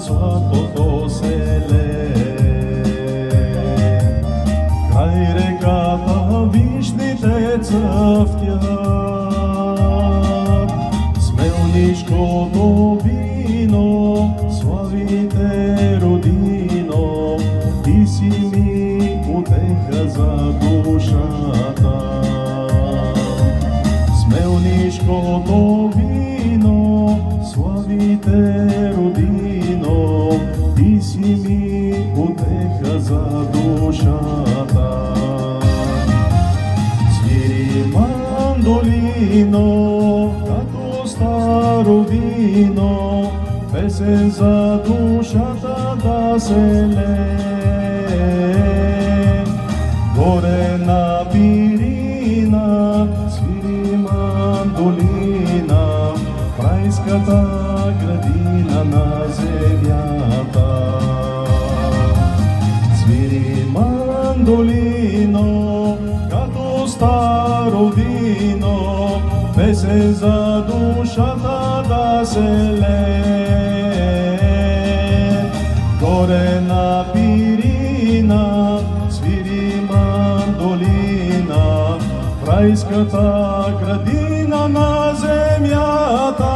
златото селе. Край реката вишните цъфтят, смелнишкото вино, славите родино, ти си ми утеха за душата. Смелнишкото вино, славите родино, ти си ми утеха за душата. Свири мандолино, като старо вино, песен за душата да се лее. Горе на Пирина свири мандолина, в райската градина на земята. Свири мандолино, като старо вино, песен за душата да се лее. Горе на Пирина свири мандолина, в райската градина на земята.